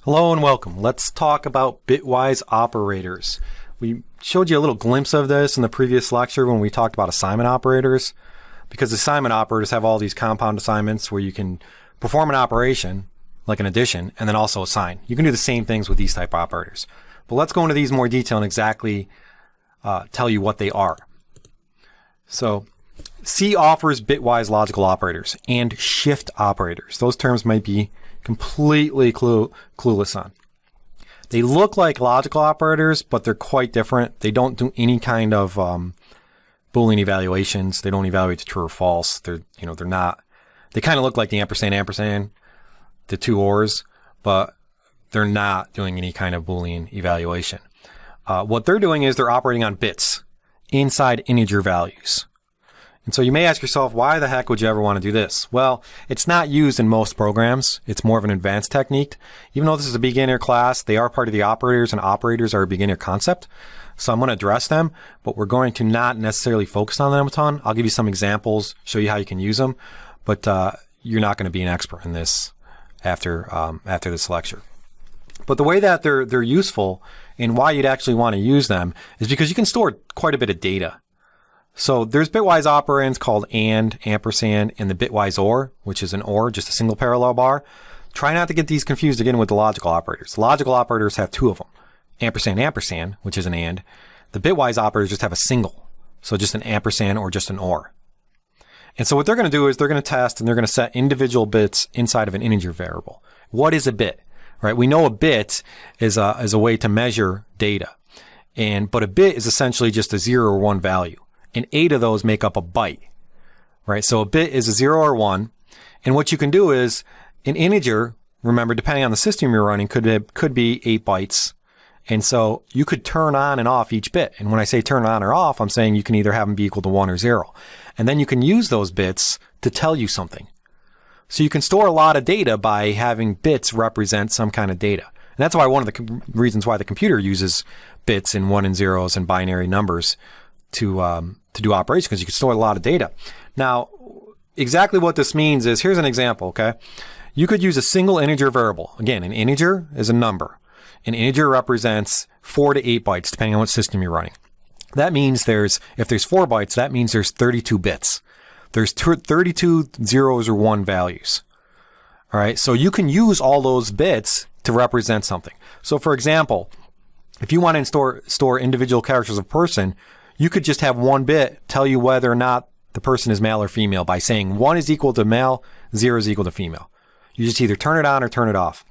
Hello and welcome. Let's talk about Bitwise operators. We showed you a little glimpse of this in the previous lecture when we talked about assignment operators, because assignment operators have all these compound assignments where you can perform an operation like an addition and then also assign. You can do the same things with these type of operators. But let's go into these in more detail and exactly tell you what they are. So C offers bitwise logical operators and shift operators. Those terms might be completely clueless on. They look like logical operators, but they're quite different. They don't do any kind of Boolean evaluations. They don't evaluate to true or false. They're not. They kind of look like the ampersand, the two ors, but they're not doing any kind of Boolean evaluation. What they're doing is they're operating on bits inside integer values. And so you may ask yourself, why the heck would you ever want to do this? Well, it's not used in most programs. It's more of an advanced technique. Even though this is a beginner class, they are part of the operators, and operators are a beginner concept. So I'm going to address them, but we're going to not necessarily focus on them a ton. I'll give you some examples, show you how you can use them, but you're not going to be an expert in this after this lecture. But the way that they're useful and why you'd actually want to use them is because you can store quite a bit of data. So there's bitwise operands called and, ampersand, and the bitwise or, which is an or, just a single parallel bar. Try not to get these confused again with the logical operators. The logical operators have two of them. Ampersand, which is an and. The bitwise operators just have a single. So just an ampersand or just an or. And so what they're going to do is they're going to test and they're going to set individual bits inside of an integer variable. What is a bit? Right? We know a bit is a way to measure data. But a bit is essentially just a 0 or 1 value. And 8 of those make up a byte, right? So a bit is a 0 or 1. And what you can do is an integer, remember, depending on the system you're running, could be 8 bytes. And so you could turn on and off each bit. And when I say turn on or off, I'm saying you can either have them be equal to 1 or 0. And then you can use those bits to tell you something. So you can store a lot of data by having bits represent some kind of data. And that's why one of the reasons why the computer uses bits and 1 and 0s and binary numbers to do operations, because you can store a lot of data. Now, exactly what this means is, here's an example, okay? You could use a single integer variable. Again, an integer is a number. An integer represents 4 to 8 bytes, depending on what system you're running. That means if there's 4 bytes, that means there's 32 bits. There's 32 zeros or 1 values. All right, so you can use all those bits to represent something. So for example, if you want to store individual characters of a person, you could just have 1 bit tell you whether or not the person is male or female by saying 1 is equal to male, 0 is equal to female. You just either turn it on or turn it off.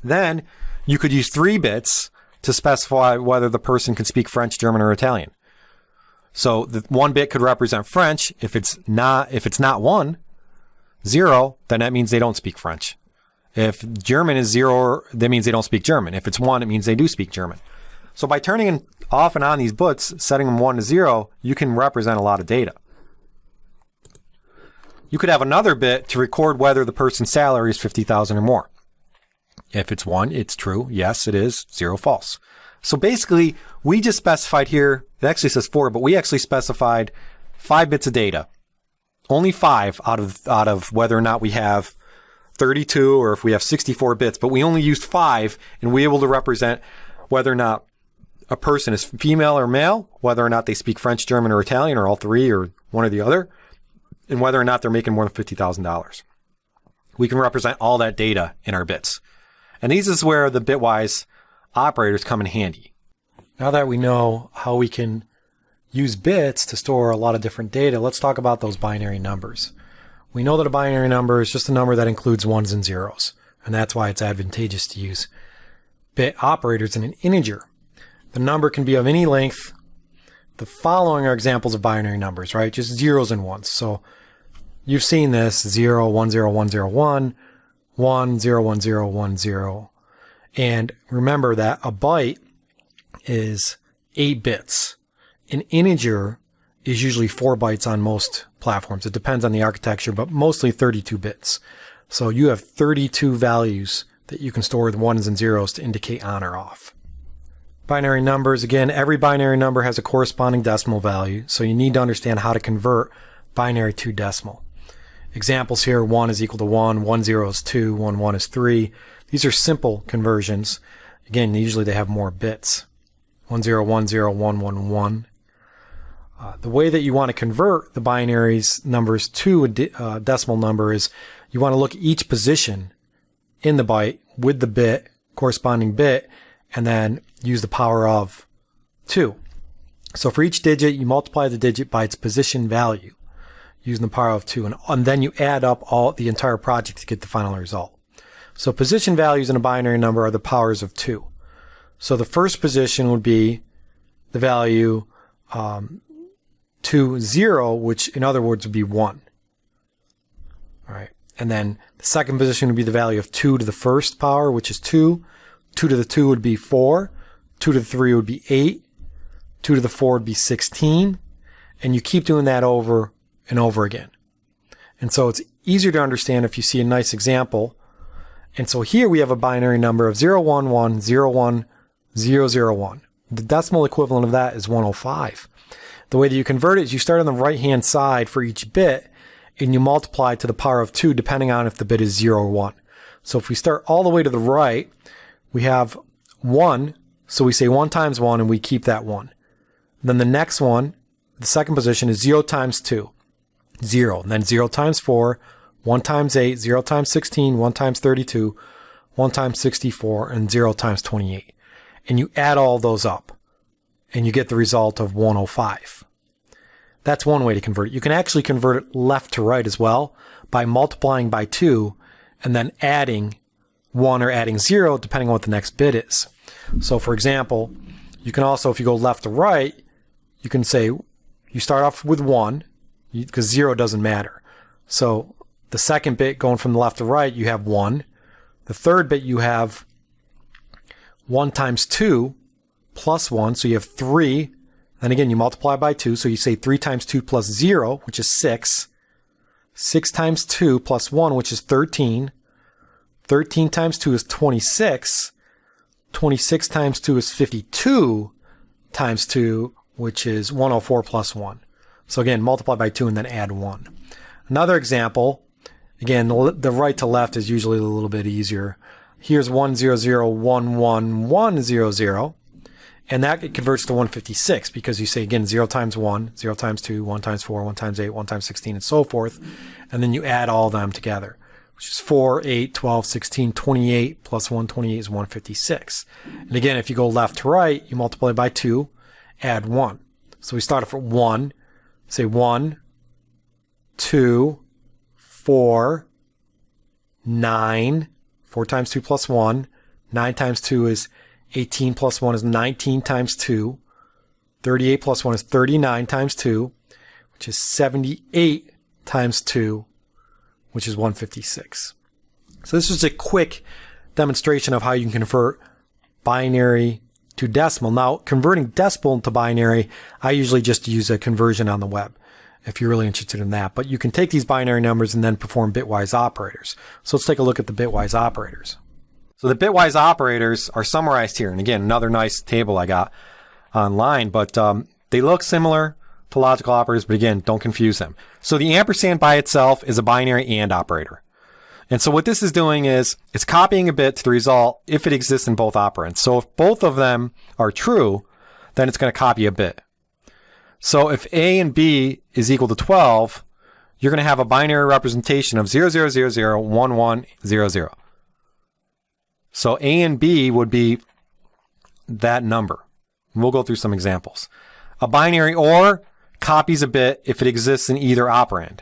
Then you could use 3 bits to specify whether the person can speak French, German, or Italian. So the 1 bit could represent French. If it's not 1, 0, then that means they don't speak French. If German is 0, that means they don't speak German. If it's 1, it means they do speak German. So by turning off and on these bits, setting them 1 to 0, you can represent a lot of data. You could have another bit to record whether the person's salary is $50,000 or more. If it's 1, it's true. Yes, it is. 0, false. So basically, we just specified here, it actually says 4, but we actually specified 5 bits of data. Only 5 out of whether or not we have 32 or if we have 64 bits, but we only used 5 and we were able to represent whether or not a person is female or male, whether or not they speak French, German, or Italian, or all 3, or one or the other, and whether or not they're making more than $50,000. We can represent all that data in our bits. And these is where the bitwise operators come in handy. Now that we know how we can use bits to store a lot of different data, let's talk about those binary numbers. We know that a binary number is just a number that includes 1s and 0s, and that's why it's advantageous to use bit operators in an integer. The number can be of any length. The following are examples of binary numbers, right? Just 0s and 1s. So you've seen this: 0, 1, 0, 1, 0, 1, 1, 0, 1, 0, 1, 0. And remember that a byte is 8 bits. An integer is usually 4 bytes on most platforms. It depends on the architecture, but mostly 32 bits. So you have 32 values that you can store with 1s and 0s to indicate on or off. Binary numbers, again, every binary number has a corresponding decimal value, so you need to understand how to convert binary to decimal. Examples here: 1 is equal to 1, 1 0 is 2, 1 1 is 3. These are simple conversions. Again, usually they have more bits. 1010111. The way that you want to convert the binaries numbers to a decimal number is you want to look at each position in the byte with the bit, corresponding bit, and then use the power of 2. So for each digit, you multiply the digit by its position value using the power of 2, and then you add up the entire project to get the final result. So position values in a binary number are the powers of 2. So the first position would be the value 2, 0, which in other words would be 1. All right. And then the second position would be the value of 2 to the first power, which is 2. 2 to the 2 would be 4. 2 to the 3 would be 8. 2 to the 4 would be 16. And you keep doing that over and over again. And so it's easier to understand if you see a nice example. And so here we have a binary number of 011010001. The decimal equivalent of that is 105. The way that you convert it is you start on the right-hand side for each bit, and you multiply to the power of 2 depending on if the bit is 0 or 1. So if we start all the way to the right, we have 1, so we say 1 times 1, and we keep that 1. Then the next one, the second position, is 0 times 2, 0. And then 0 times 4, 1 times 8, 0 times 16, 1 times 32, 1 times 64, and 0 times 28. And you add all those up, and you get the result of 105. That's one way to convert it. You can actually convert it left to right as well by multiplying by 2 and then adding 1 or adding 0 depending on what the next bit is. So for example, you can also, if you go left to right, you can say you start off with 1 because 0 doesn't matter. So the second bit going from the left to right, you have 1. The third bit you have 1 times 2 plus 1, so you have 3. Then again, you multiply by 2, so you say 3 times 2 plus 0, which is 6. 6 times 2 plus 1, which is 13. 13 times 2 is 26. 26 times 2 is 52 times 2, which is 104 plus 1. So again, multiply by 2 and then add 1. Another example, again, the right to left is usually a little bit easier. Here's 1001100, and that converts to 156 because you say, again, 0 times 1, 0 times 2, 1 times 4, 1 times 8, 1 times 16, and so forth. And then you add all of them together, which is 4, 8, 12, 16, 28 plus 128 is 156. And again, if you go left to right, you multiply by 2, add 1. So we start off at 1, say 1, 2, 4, 9, 4 times 2 plus 1, 9 times 2 is 18 plus 1 is 19 times 2, 38 plus 1 is 39 times 2, which is 78 times 2, which is 156. So this is a quick demonstration of how you can convert binary to decimal. Now, converting decimal to binary, I usually just use a conversion on the web if you're really interested in that. But you can take these binary numbers and then perform bitwise operators. So let's take a look at the bitwise operators. So the bitwise operators are summarized here. And again, another nice table I got online, but they look similar to logical operators, but again, don't confuse them. So the ampersand by itself is a binary AND operator. And so what this is doing is it's copying a bit to the result if it exists in both operands. So if both of them are true, then it's going to copy a bit. So if A and B is equal to 12, you're going to have a binary representation of 00001100. So A and B would be that number. And we'll go through some examples. A binary OR copies a bit if it exists in either operand.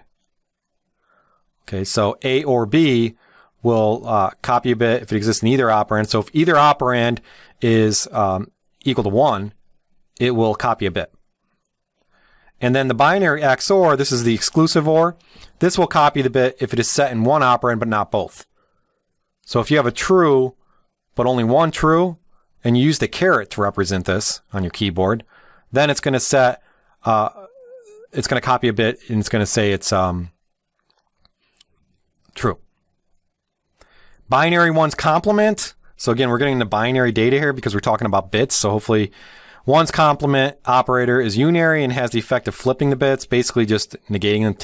Okay, so A or B will copy a bit if it exists in either operand. So if either operand is equal to 1, it will copy a bit. And then the binary XOR, this is the exclusive OR. This will copy the bit if it is set in one operand but not both. So if you have a true but only one true, and you use the caret to represent this on your keyboard, then it's going to set, it's going to copy a bit and it's going to say it's true. Binary one's complement. So again, we're getting the binary data here because we're talking about bits. So hopefully one's complement operator is unary and has the effect of flipping the bits, basically just negating them,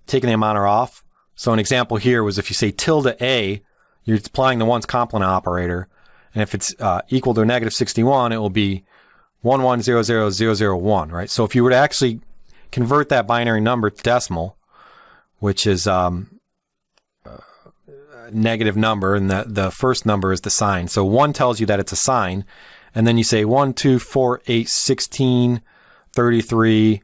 taking the amount off. So an example here was if you say tilde A, you're applying the ones complement operator. And if it's equal to negative 61, it will be 1100001, right? So if you were to actually convert that binary number to decimal, which is a negative number, and the first number is the sign. So 1 tells you that it's a sign, and then you say 1, 2, 4, 8, 16, 33,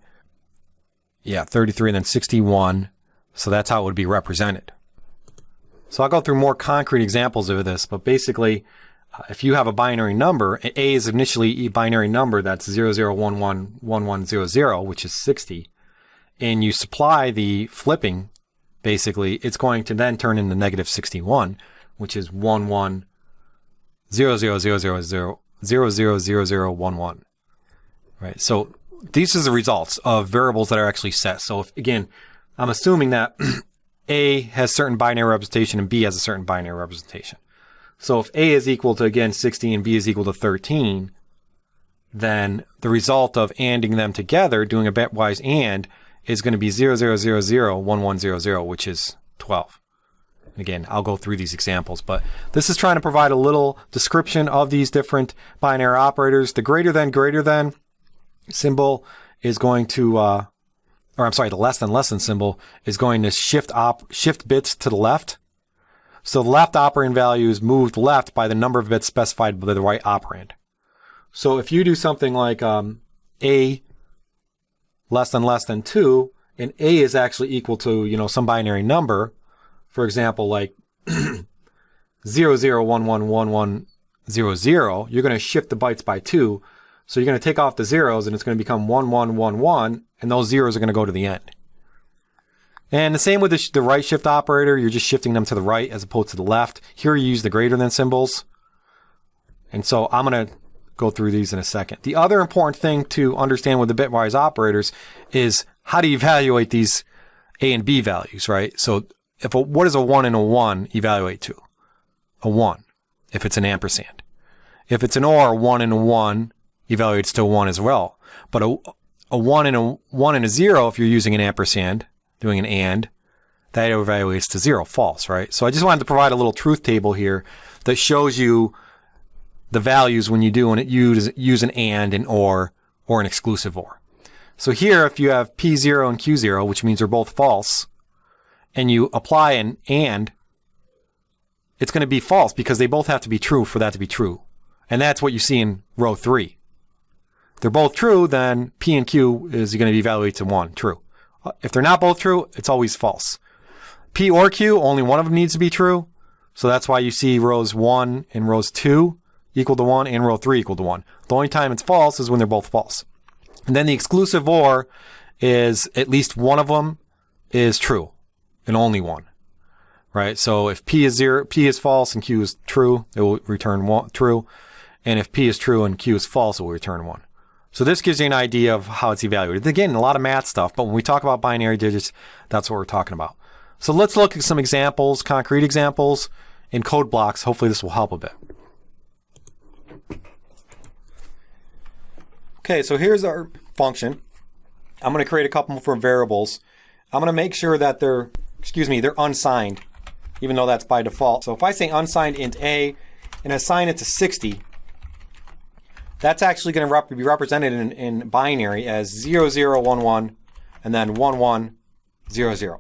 33, and then 61. So that's how it would be represented. So I'll go through more concrete examples of this, but basically, if you have a binary number, A is initially a binary number that's 00111100, which is 60, and you supply the flipping, basically, it's going to then turn into negative 61, which is 110000000011. Right? So these are the results of variables that are actually set. So if, again, I'm assuming that A has certain binary representation and B has a certain binary representation. So if A is equal to, again, 60 and B is equal to 13, then the result of ANDing them together, doing a bitwise AND, is going to be 00001100, which is 12. And again, I'll go through these examples, but this is trying to provide a little description of these different binary operators. The greater than symbol is going to, the less than symbol is going to shift bits to the left. So the left operand value is moved left by the number of bits specified by the right operand. So if you do something like A less than 2, and A is actually equal to, some binary number, for example, like 00111100, you're going to shift the bytes by 2. So you're going to take off the zeros, and it's going to become 1111, and those zeros are going to go to the end. And the same with the right shift operator, you're just shifting them to the right as opposed to the left. Here you use the greater than symbols. And so I'm going to go through these in a second. The other important thing to understand with the bitwise operators is how do you evaluate these A and B values, right? So what does a 1 and a 1 evaluate to? A 1, if it's an ampersand. If it's an OR, 1 and a 1 evaluates to a 1 as well. But a 1 and a 0, if you're using an ampersand, doing an AND, that evaluates to 0, false, right? So I just wanted to provide a little truth table here that shows you the values when you do and use an AND, an OR an exclusive OR. So here, if you have P0 and Q0, which means they're both false, and you apply an AND, it's going to be false because they both have to be true for that to be true. And that's what you see in row 3. If they're both true, then P and Q is going to be evaluated to 1, true. If they're not both true, it's always false. P or Q, only one of them needs to be true. So that's why you see rows 1 and rows 2 equal to 1 and row 3 equal to 1. The only time it's false is when they're both false. And then the exclusive OR is at least one of them is true and only one. Right? So if P is false and Q is true, it will return 1, true. And if P is true and Q is false, it will return 1. So this gives you an idea of how it's evaluated. Again, a lot of math stuff, but when we talk about binary digits, that's what we're talking about. So let's look at some examples, concrete examples in code blocks. Hopefully this will help a bit. Okay, so here's our function. I'm going to create a couple more variables. I'm going to make sure that they're unsigned, even though that's by default. So if I say unsigned int A and assign it to 60, that's actually going to be represented in binary as 0011 and then 1100.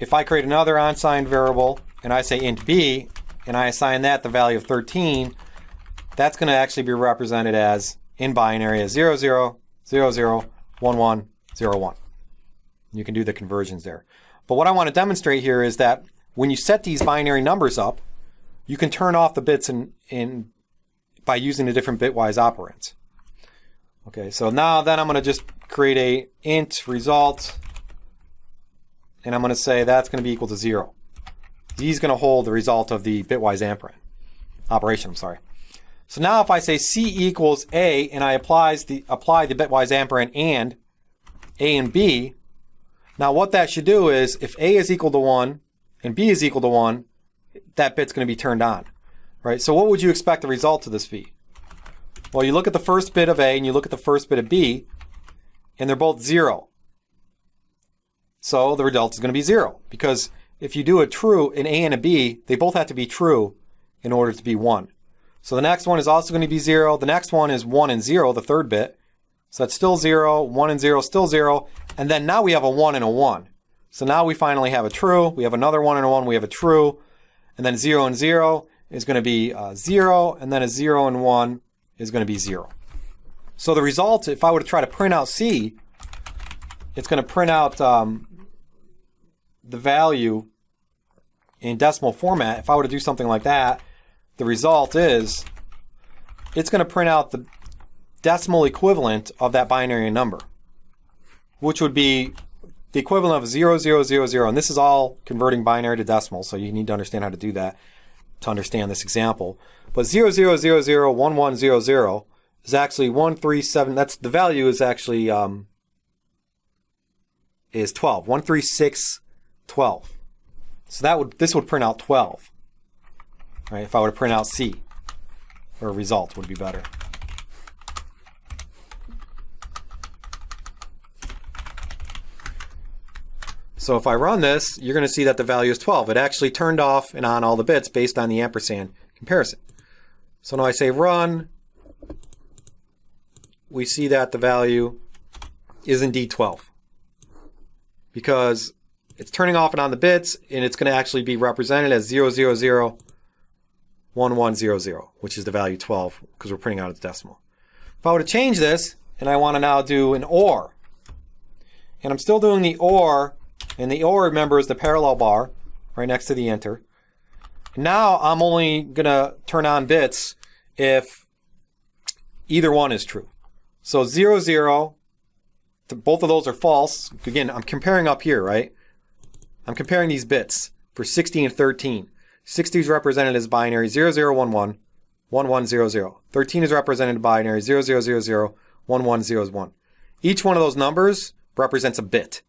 If I create another unsigned variable and I say int B and I assign that the value of 13, that's going to actually be represented as in binary as 00001101. You can do the conversions there. But what I want to demonstrate here is that when you set these binary numbers up, you can turn off the bits by using the different bitwise operands. Okay, so now then I'm going to just create a int result, and I'm going to say that's going to be equal to 0. He's going to hold the result of the bitwise operation. So now if I say C equals A and I apply the bitwise amperand and A and B, now what that should do is if A is equal to 1 and B is equal to 1, that bit's going to be turned on. Right? So what would you expect the result of this be? Well, you look at the first bit of A and you look at the first bit of B, and they're both 0. So the result is going to be 0, because if you do a true, an A and a B, they both have to be true in order to be 1. So the next one is also going to be 0. The next one is 1 and 0, the third bit. So that's still 0, 1 and 0, still 0. And then now we have a 1 and a 1. So now we finally have a true. We have another 1 and a 1. We have a true. And then 0 and 0 is going to be 0. And then a 0 and 1 is going to be 0. So the result, if I were to try to print out C, it's going to print out the value in decimal format. If I were to do something like that, the result is it's going to print out the decimal equivalent of that binary number, which would be the equivalent of 0, 0, 0, 0. And this is all converting binary to decimal, so you need to understand how to do that to understand this example. But 0, 0, 0, 0, 1, 1, 0, 0 is actually 1, 3, 7. That's the value is actually is 12. 1, 3, 6, 12. So this would print out 12. Right? If I were to print out C, or result would be better. So if I run this, you're going to see that the value is 12. It actually turned off and on all the bits based on the ampersand comparison. So now I say run. We see that the value is indeed 12. Because it's turning off and on the bits, and it's going to actually be represented as 0, 0, 0, 1, 1, 0, 0, which is the value 12, because we're printing out its decimal. If I were to change this, and I want to now do an OR, and I'm still doing the OR, and the OR, remember, is the parallel bar right next to the enter. Now I'm only going to turn on bits if either one is true. So 0, 0, both of those are false. Again, I'm comparing up here, right? I'm comparing these bits for 60 and 13. 60 is represented as binary 0, 0, 1, 1, 1, 1, 0, 0. 13 is represented binary 0, 0, 0, 0, 1, 1, 0, 1. Each one of those numbers represents a bit.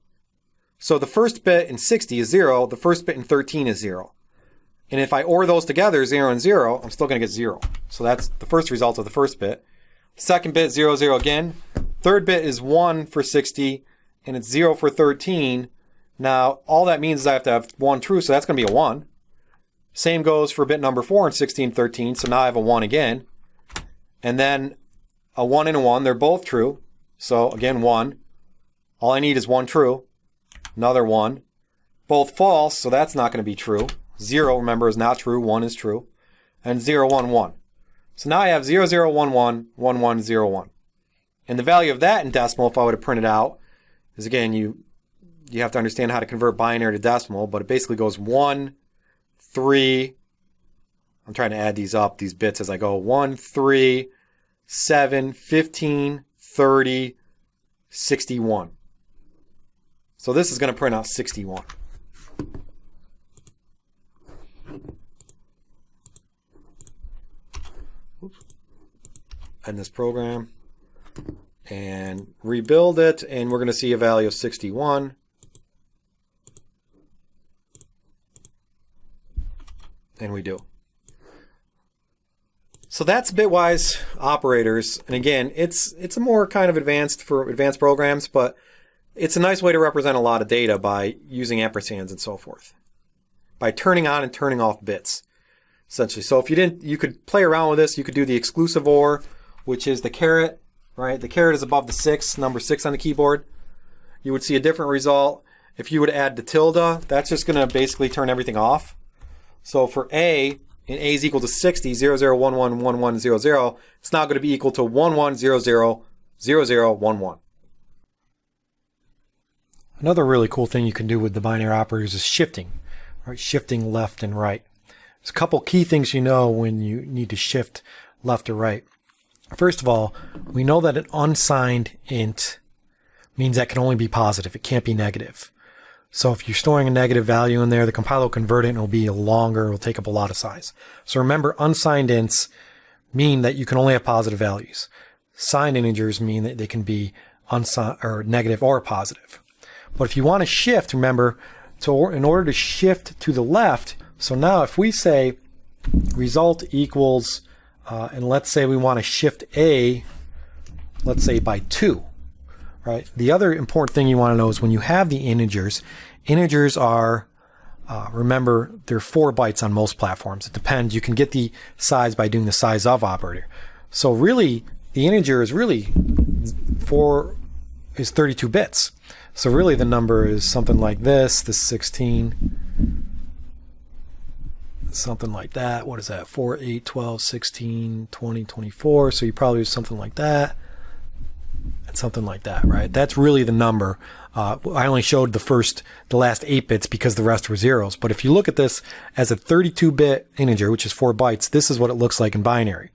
So the first bit in 60 is 0. The first bit in 13 is 0. And if I OR those together, 0 and 0, I'm still going to get 0. So that's the first result of the first bit. Second bit, 0, 0 again. Third bit is 1 for 60, and it's 0 for 13. Now, all that means is I have to have 1 true, so that's going to be a 1. Same goes for bit number 4 in 16, 13, so now I have a 1 again. And then a 1 and a 1, they're both true. So again, 1. All I need is 1 true. Another 1. Both false, so that's not going to be true. 0, remember, is not true. 1 is true. And 0, 1, 1. So now I have 0, 0, 1, 1, 1, 1, 0, 1. And the value of that in decimal, if I were to print it out, is again, you have to understand how to convert binary to decimal, but it basically goes 1, 3, I'm trying to add these up, these bits as I go, 1, 3, 7, 15, 30, 61. So this is going to print out 61. End this program and rebuild it, and we're going to see a value of 61. And we do. So that's Bitwise operators. And again, it's a more kind of advanced for advanced programs, but it's a nice way to represent a lot of data by using ampersands and so forth. By turning on and turning off bits, essentially. So if you didn't, you could play around with this. You could do the exclusive OR, which is the caret, right? The caret is above the 6, number 6 on the keyboard. You would see a different result. If you would add the tilde, that's just going to basically turn everything off. So for A, and A is equal to 60, 0, 0, 1, 1, 1, 1, 0, 0, it's now going to be equal to 1, 1, 0, 0, 0, 0, 1, 1. Another really cool thing you can do with the binary operators is shifting, right? Shifting left and right. There's a couple key things you know when you need to shift left or right. First of all, we know that an unsigned int means that can only be positive. It can't be negative. So if you're storing a negative value in there, the compiler will convert it and it'll be longer, it'll take up a lot of size. So remember, unsigned ints mean that you can only have positive values. Signed integers mean that they can be unsigned or negative or positive. But if you want to shift, remember, in order to shift to the left, so now if we say result equals, and let's say we want to shift A, let's say by 2, right? The other important thing you want to know is when you have the integers, integers are remember, there are 4 bytes on most platforms. It depends. You can get the size by doing the size of operator. So really, the integer is really 32 bits. So really the number is something like this 16, something like that. What is that? 4, 8, 12, 16, 20, 24. So you probably do something like that and something like that, right? That's really the number. I only showed the last 8 bits because the rest were zeros. But if you look at this as a 32-bit integer, which is 4 bytes, this is what it looks like in binary.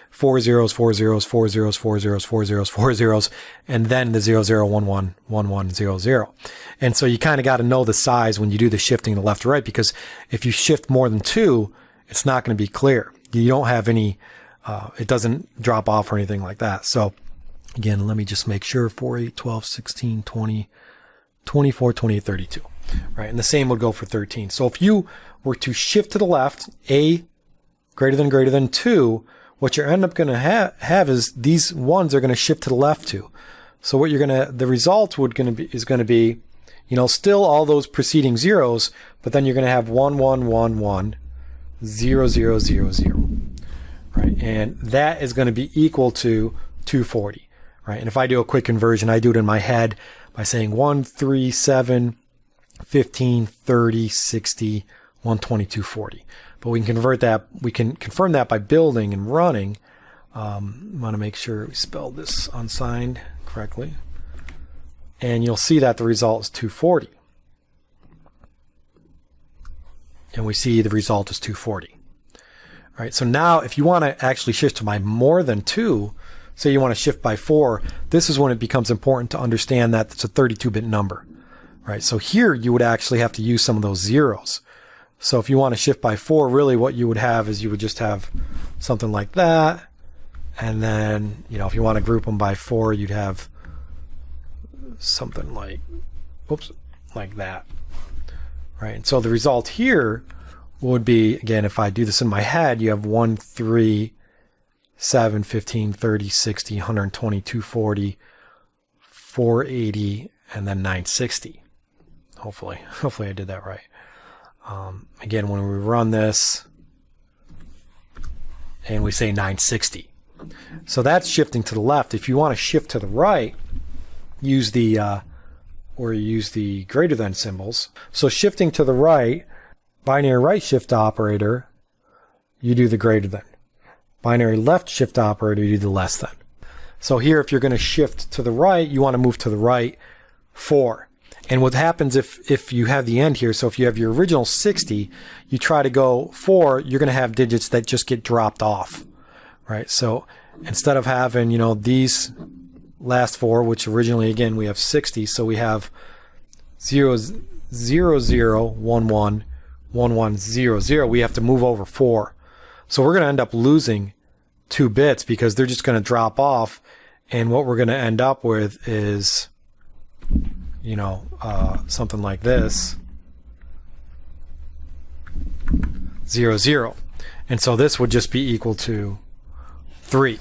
4 zeros, 4 zeros, 4 zeros, 4 zeros, 4 zeros, 4 zeros, and then the 0, 0, 1, 1, 1, 1, 0, 0. And so you kind of got to know the size when you do the shifting to left to right, because if you shift more than 2, it's not going to be clear. You don't have any, it doesn't drop off or anything like that. So again, let me just make sure 4, 8, 12, 16, 20, 24, 28, 32, right? And the same would go for 13. So if you were to shift to the left, a greater than 2, what you're end up going to have is these ones are going to shift to the left too. So what the result is going to be, still all those preceding zeros, but then you're going to have 1, 1, 1, 1, 0, 0, 0, 0, right? And that is going to be equal to 240, right? And if I do a quick conversion, I do it in my head by saying 1, 3, 7, 15, 30, 60, 120, 240. But we can convert that, we can confirm that by building and running. I want to make sure we spelled this unsigned correctly. And you'll see that the result is 240. And we see the result is 240. All right, so now if you want to actually shift to by more than 2, say you want to shift by 4, this is when it becomes important to understand that it's a 32-bit number. Right, so here you would actually have to use some of those zeros. So if you want to shift by 4, really what you would have is you would just have something like that. And then, if you want to group them by 4, you'd have something like, like that. Right. And so the result here would be, again, if I do this in my head, you have 1, 3, 7, 15, 30, 60, 120, 240, 480, and then 960. Hopefully I did that right. Again, when we run this and we say 960. So that's shifting to the left. If you want to shift to the right, use the greater than symbols. So shifting to the right, binary right shift operator, you do the greater than. Binary left shift operator, you do the less than. So here, if you're going to shift to the right, you want to move to the right 4. And what happens if you have the end here, so if you have your original 60, you try to go 4, you're going to have digits that just get dropped off, right? So instead of having, these last 4, which originally, again, we have 60, so we have 0, 0, 0, 1, 1, 1, 1, 0, 0, we have to move over 4. So we're going to end up losing 2 bits because they're just going to drop off, and what we're going to end up with is something like this, 0, 0. And so this would just be equal to 3.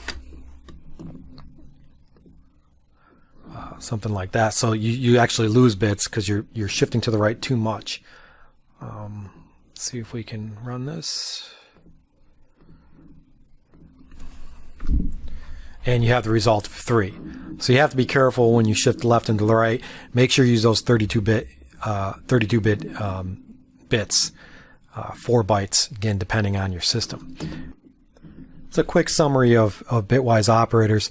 Something like that. So you actually lose bits because you're shifting to the right too much. Let's see if we can run this. And you have the result of 3. So you have to be careful when you shift left and to the right. Make sure you use those 32-bit bits, 4 bytes, again, depending on your system. It's a quick summary of bitwise operators.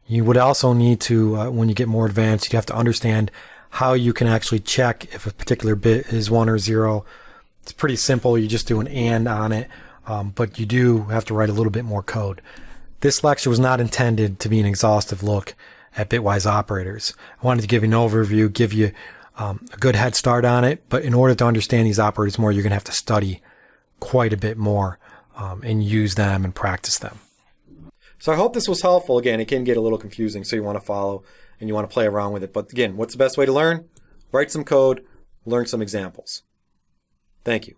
You would also need to, when you get more advanced, you'd have to understand how you can actually check if a particular bit is 1 or 0. It's pretty simple. You just do an AND on it, but you do have to write a little bit more code. This lecture was not intended to be an exhaustive look at bitwise operators. I wanted to give you an overview, give you a good head start on it, but in order to understand these operators more, you're going to have to study quite a bit more and use them and practice them. So I hope this was helpful. Again, it can get a little confusing, so you want to follow and you want to play around with it. But again, what's the best way to learn? Write some code, learn some examples. Thank you.